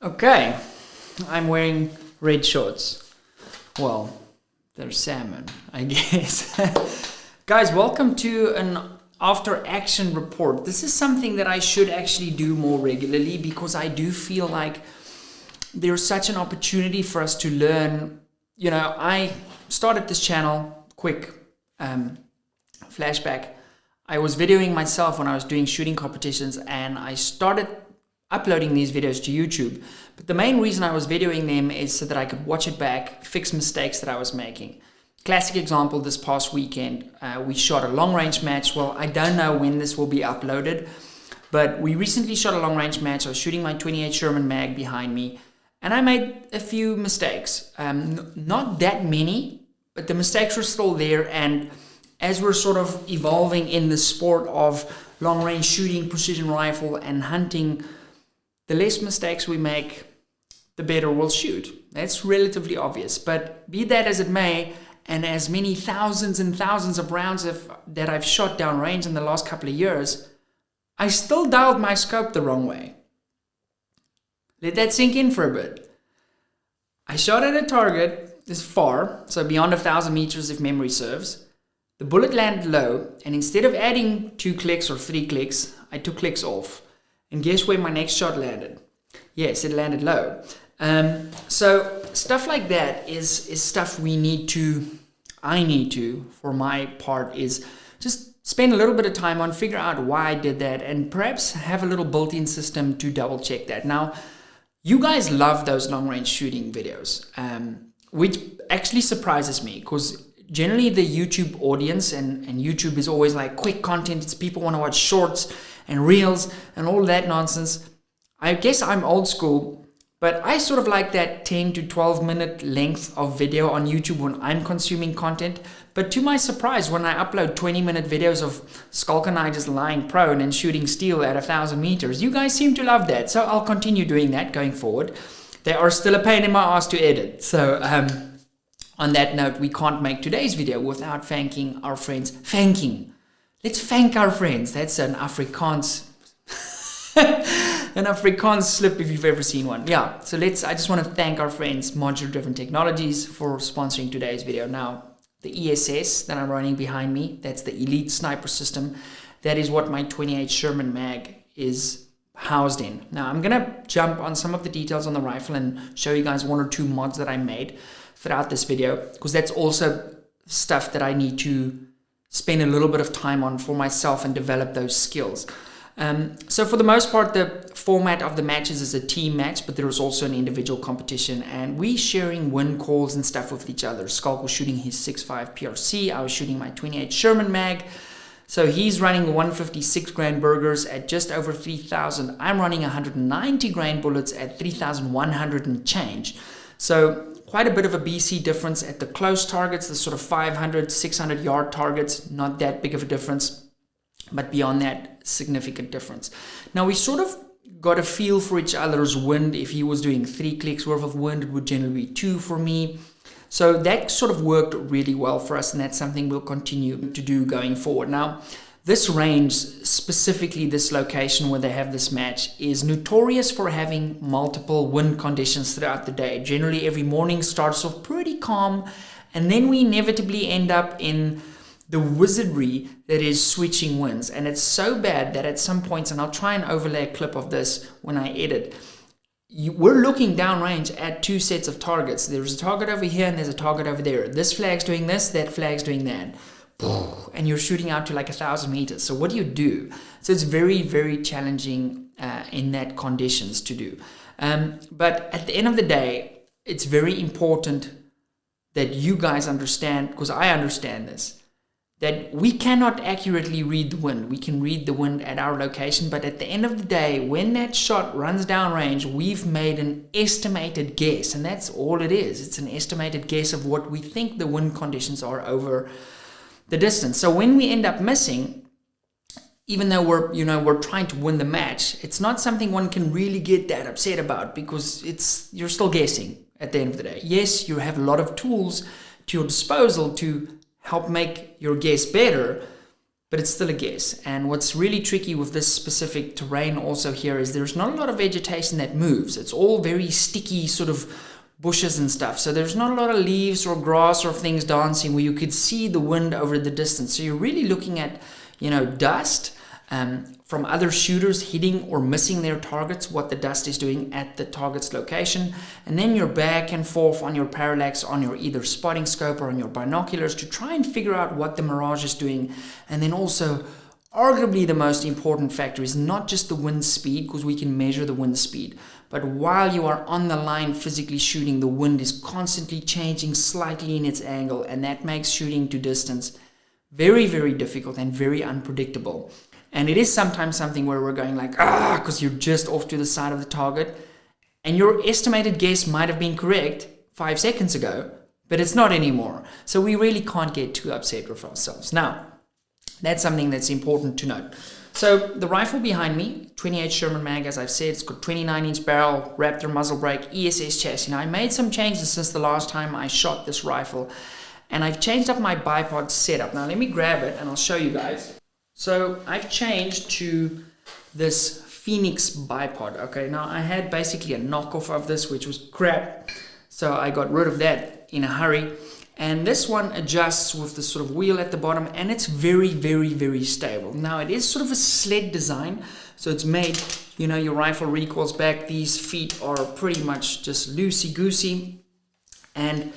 Okay, I'm wearing red shorts. Well, they're salmon, I guess. Guys, welcome to an after action report. This is something that I should actually do more regularly because I do feel like there's such an opportunity for us to learn. You know, I started this channel, quick flashback. I was videoing myself when I was doing shooting competitions, and I started uploading these videos to YouTube. But the main reason I was videoing them is so that I could watch it back, fix mistakes that I was making. Classic example, this past weekend, we shot a long range match. Well, I don't know when this will be uploaded, but we recently shot a long range match. I was shooting my 28 Sherman mag behind me, and I made a few mistakes. Not that many, but the mistakes were still there. And as we're sort of evolving in the sport of long range shooting, precision rifle, and hunting, the less mistakes we make, the better we'll shoot. That's relatively obvious, but be that as it may, and as many thousands and thousands of rounds that I've shot downrange in the last couple of years, I still dialed my scope the wrong way. Let that sink in for a bit. I shot at a target this far, so beyond 1,000 meters if memory serves. The bullet landed low, and instead of adding 2 clicks or 3 clicks, I took clicks off. And guess where my next shot landed? Yes, it landed low. So stuff like that is stuff I need to, for my part, is just spend a little bit of time on, figure out why I did that, and perhaps have a little built-in system to double check that. Now, you guys love those long-range shooting videos, which actually surprises me, because generally the YouTube audience, and YouTube is always like quick content. It's people want to watch shorts and reels and all that nonsense. I guess I'm old school, but I sort of like that 10 to 12 minute length of video on YouTube when I'm consuming content. But to my surprise, when I upload 20-minute videos of Skulk and I just lying prone and shooting steel at 1,000 meters, you guys seem to love that. So I'll continue doing that going forward. They are still a pain in my ass to edit. So on that note, we can't make today's video without thanking our friends. Let's thank our friends. That's an Afrikaans slip if you've ever seen one. Yeah, so I just want to thank our friends, Modular Driven Technologies, for sponsoring today's video. Now, the ESS that I'm running behind me, that's the Elite Sniper System. That is what my 28 Sherman mag is housed in. Now, I'm going to jump on some of the details on the rifle and show you guys 1 or 2 mods that I made throughout this video, because that's also stuff that I need to spend a little bit of time on for myself and develop those skills. So for the most part, the format of the matches is a team match, but there is also an individual competition, and we sharing win calls and stuff with each other. Skulk was shooting his 6.5 PRC. I was shooting my 28 Sherman mag. So he's running 156 grain burgers at just over 3,000. I'm running 190 grain bullets at 3,100 and change. So quite a bit of a BC difference at the close targets, the sort of 500, 600 yard targets, not that big of a difference. But beyond that, significant difference. Now, we sort of got a feel for each other's wind. If he was doing 3 clicks worth of wind, it would generally be 2 for me. So that sort of worked really well for us, and that's something we'll continue to do going forward. Now, this range, specifically this location where they have this match, is notorious for having multiple wind conditions throughout the day. Generally, every morning starts off pretty calm, and then we inevitably end up in the wizardry that is switching winds. And it's so bad that at some points, and I'll try and overlay a clip of this when I edit, we're looking downrange at 2 sets of targets. There's a target over here and there's a target over there. This flag's doing this, that flag's doing that. And you're shooting out to like 1,000 meters. So what do? So it's very, very challenging in that conditions to do. But at the end of the day, it's very important that you guys understand, because I understand this, that we cannot accurately read the wind. We can read the wind at our location, but at the end of the day, when that shot runs downrange, we've made an estimated guess, and that's all it is. It's an estimated guess of what we think the wind conditions are over the distance. So when we end up missing, even though we're trying to win the match, it's not something one can really get that upset about, because you're still guessing at the end of the day. Yes, you have a lot of tools to your disposal to help make your guess better, but it's still a guess. And what's really tricky with this specific terrain also here is there's not a lot of vegetation that moves. It's all very sticky sort of bushes and stuff. So there's not a lot of leaves or grass or things dancing where you could see the wind over the distance. So you're really looking at, dust from other shooters hitting or missing their targets, what the dust is doing at the target's location. And then you're back and forth on your parallax, on your either spotting scope or on your binoculars to try and figure out what the mirage is doing. And then also, arguably the most important factor is not just the wind speed, because we can measure the wind speed, but while you are on the line physically shooting, the wind is constantly changing slightly in its angle, and that makes shooting to distance very, very difficult and very unpredictable. And it is sometimes something where we're going like, because you're just off to the side of the target, and your estimated guess might have been correct 5 seconds ago, but it's not anymore. So we really can't get too upset with ourselves. Now, that's something that's important to note. So the rifle behind me, 28 Sherman mag, as I've said, it's got 29-inch barrel, Raptor muzzle brake, ESS chassis. Now, I made some changes since the last time I shot this rifle, and I've changed up my bipod setup. Now, let me grab it and I'll show you guys. So I've changed to this Phoenix bipod. Okay, now I had basically a knockoff of this, which was crap. So I got rid of that in a hurry. And this one adjusts with the sort of wheel at the bottom, and it's very, very, very stable. Now, it is sort of a sled design, so it's made, your rifle recoils back. These feet are pretty much just loosey-goosey, and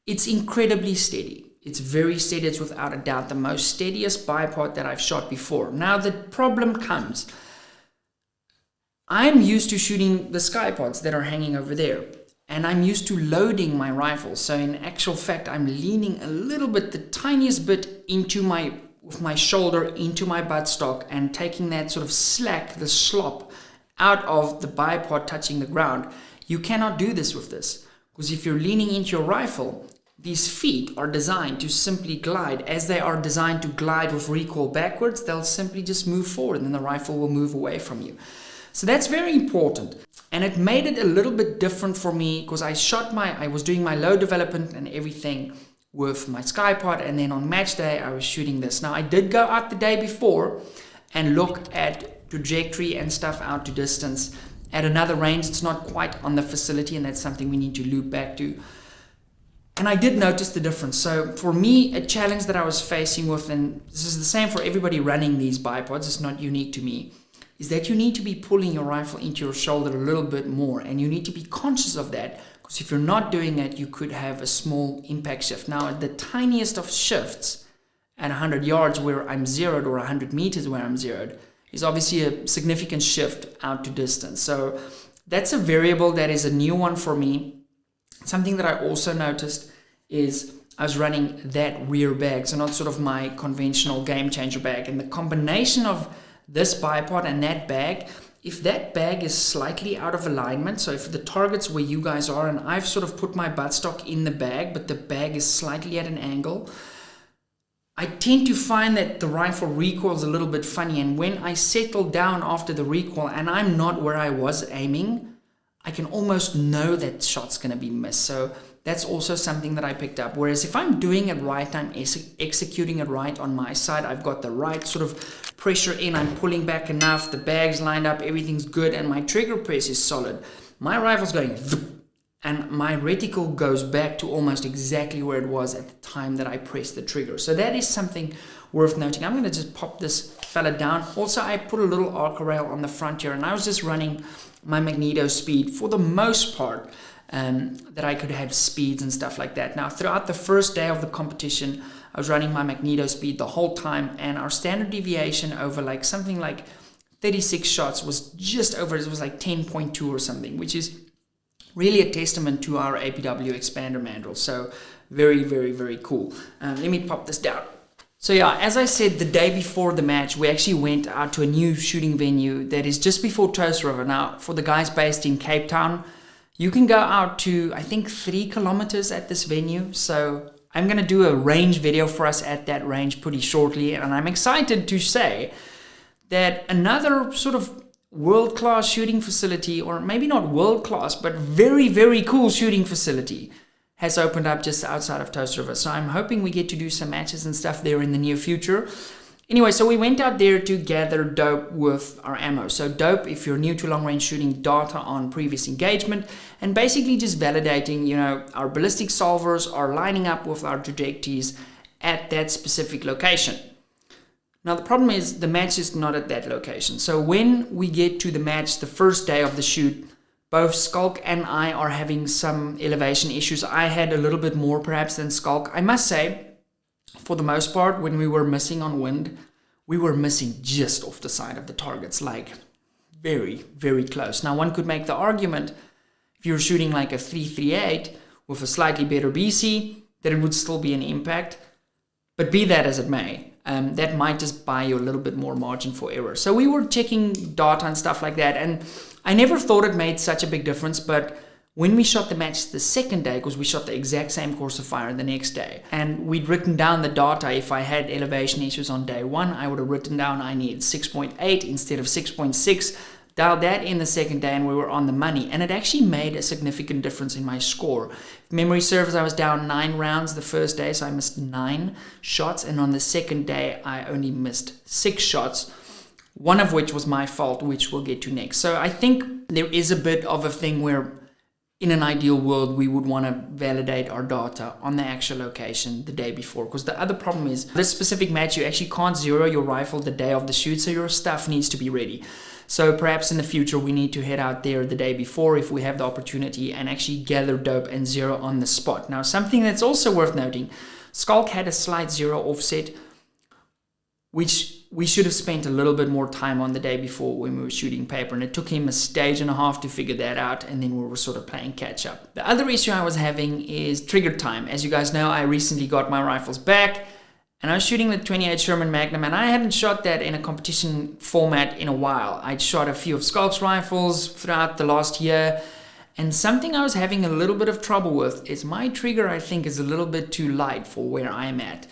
it's incredibly steady. It's very steady. It's without a doubt the most steadiest bipod that I've shot before. Now, the problem comes. I'm used to shooting the skypods that are hanging over there. And I'm used to loading my rifle. So in actual fact, I'm leaning a little bit, the tiniest bit with my shoulder into my buttstock and taking that sort of slack, the slop out of the bipod touching the ground. You cannot do this with this. Because if you're leaning into your rifle, these feet are designed to simply glide. As they are designed to glide with recoil backwards, they'll simply just move forward and then the rifle will move away from you. So that's very important. And it made it a little bit different for me because I was doing my load development and everything with my skypod, and then on match day I was shooting this. Now I did go out the day before and look at trajectory and stuff out to distance at another range. It's not quite on the facility, and that's something we need to loop back to. And I did notice the difference. So for me, a challenge that I was facing with, and this is the same for everybody running these bipods, it's not unique to me, is that you need to be pulling your rifle into your shoulder a little bit more, and you need to be conscious of that, because if you're not doing that, you could have a small impact shift. Now, the tiniest of shifts at 100 yards where I'm zeroed, or 100 meters where I'm zeroed, is obviously a significant shift out to distance. So that's a variable that is a new one for me. Something that I also noticed is I was running that rear bag, so not sort of my conventional game changer bag, and the combination of this bipod and that bag, if that bag is slightly out of alignment, so if the target's where you guys are and I've sort of put my buttstock in the bag, but the bag is slightly at an angle, I tend to find that the rifle recoils a little bit funny, and when I settle down after the recoil and I'm not where I was aiming, I can almost know that shot's going to be missed. So that's also something that I picked up. Whereas if I'm doing it right, I'm executing it right on my side, I've got the right sort of pressure in, I'm pulling back enough, the bag's lined up, everything's good, and my trigger press is solid. My rifle's going, and my reticle goes back to almost exactly where it was at the time that I pressed the trigger. So that is something worth noting. I'm going to just pop this fella down. Also, I put a little arc rail on the front here, and I was just running my magneto speed for the most part, that I could have speeds and stuff like that. Now, throughout the first day of the competition, I was running my magneto speed the whole time, and our standard deviation over like something like 36 shots was just over, it was like 10.2 or something, which is really a testament to our APW expander mandrel. So very, very, very cool. Let me pop this down. So yeah, as I said, the day before the match, we actually went out to a new shooting venue that is just before Toast River. Now, for the guys based in Cape Town, you can go out to, I think, 3 kilometers at this venue. So I'm going to do a range video for us at that range pretty shortly. And I'm excited to say that another sort of world-class shooting facility, or maybe not world-class, but very, very cool shooting facility, has opened up just outside of Toast River. So I'm hoping we get to do some matches and stuff there in the near future. Anyway, so we went out there to gather dope with our ammo. So dope, if you're new to long range shooting, data on previous engagement, and basically just validating, you know, our ballistic solvers are lining up with our trajectories at that specific location. Now the problem is the match is not at that location. So when we get to the match, the first day of the shoot, both Skulk and I are having some elevation issues. I had a little bit more perhaps than Skulk. I must say, for the most part, when we were missing on wind, we were missing just off the side of the targets, like very, very close. Now, one could make the argument, if you're shooting like a 338 with a slightly better BC, that it would still be an impact. But be that as it may, that might just buy you a little bit more margin for error. So we were checking data and stuff like that, and I never thought it made such a big difference, but when we shot the match the second day, because we shot the exact same course of fire the next day, and we'd written down the data. If I had elevation issues on day one, I would have written down I need 6.8 instead of 6.6, dialed that in the second day, and we were on the money. And it actually made a significant difference in my score. If memory serves, I was down 9 rounds the first day, so I missed 9 shots, and on the second day, I only missed 6 shots. One of which was my fault, which we'll get to next. So I think there is a bit of a thing where in an ideal world, we would want to validate our data on the actual location the day before. Because the other problem is, this specific match, you actually can't zero your rifle the day of the shoot, so your stuff needs to be ready. So perhaps in the future, we need to head out there the day before if we have the opportunity and actually gather dope and zero on the spot. Now, something that's also worth noting, Skulk had a slight zero offset, which we should have spent a little bit more time on the day before when we were shooting paper, and it took him a stage and a half to figure that out, and then we were sort of playing catch up. The other issue I was having is trigger time. As you guys know, I recently got my rifles back, and I was shooting the 28 Sherman Magnum, and I hadn't shot that in a competition format in a while. I'd shot a few of Skulk's rifles throughout the last year, and something I was having a little bit of trouble with is my trigger, I think, is a little bit too light for where I'm at.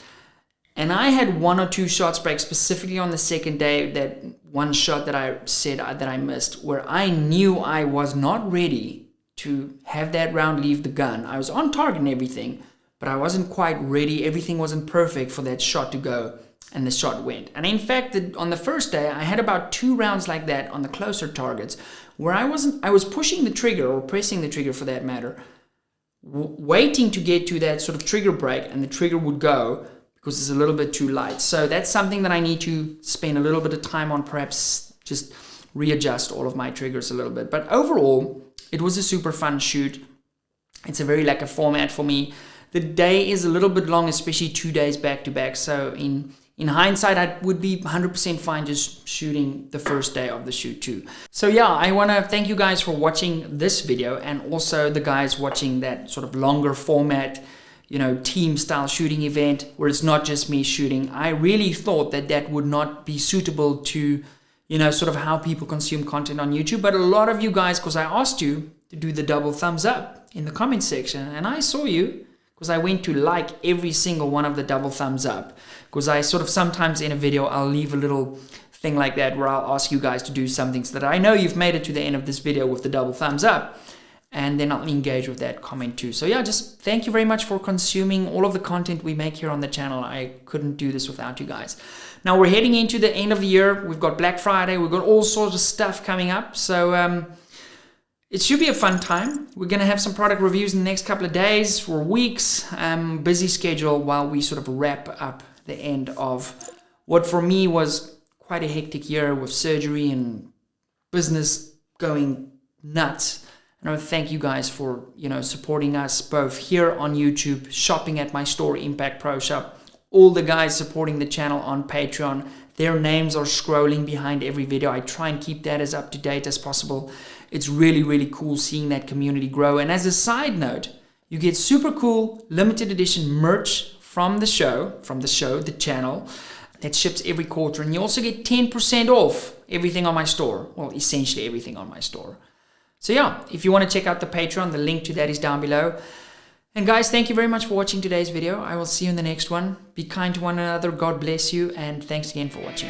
And I had 1 or 2 shots break specifically on the second day, that one shot that I said that I missed, where I knew I was not ready to have that round leave the gun. I was on target and everything, but I wasn't quite ready. Everything wasn't perfect for that shot to go, and the shot went. And in fact, on the first day, I had about 2 rounds like that on the closer targets, where I was pushing the trigger, or pressing the trigger for that matter, waiting to get to that sort of trigger break, and the trigger would go, because it's a little bit too light. So that's something that I need to spend a little bit of time on, perhaps just readjust all of my triggers a little bit. But overall, it was a super fun shoot. It's a very lacquer format for me. The day is a little bit long, especially 2 days back to back. So in hindsight, I would be 100% fine just shooting the first day of the shoot too. So yeah, I want to thank you guys for watching this video, and also the guys watching that sort of longer format, you know, team style shooting event where it's not just me shooting. I really thought that that would not be suitable to, you know, sort of how people consume content on YouTube. But a lot of you guys, because I asked you to do the double thumbs up in the comment section, and I saw you, because I went to like every single one of the double thumbs up, because I sort of sometimes in a video I'll leave a little thing like that where I'll ask you guys to do something so that I know you've made it to the end of this video with the double thumbs up, and then I'll engage with that comment too. So yeah, just thank you very much for consuming all of the content we make here on the channel. I couldn't do this without you guys. Now we're heading into the end of the year. We've got Black Friday. We've got all sorts of stuff coming up. So it should be a fun time. We're going to have some product reviews in the next couple of days or weeks. Busy schedule while we sort of wrap up the end of what for me was quite a hectic year with surgery and business going nuts. And I want to thank you guys for, you know, supporting us both here on YouTube, shopping at my store, Impact Pro Shop, all the guys supporting the channel on Patreon. Their names are scrolling behind every video. I try and keep that as up to date as possible. It's really, really cool seeing that community grow. And as a side note, you get super cool limited edition merch from the show, the channel, that ships every quarter. And you also get 10% off everything on my store. Well, essentially everything on my store. So yeah, if you want to check out the Patreon, the link to that is down below. And guys, thank you very much for watching today's video. I will see you in the next one. Be kind to one another. God bless you. And thanks again for watching.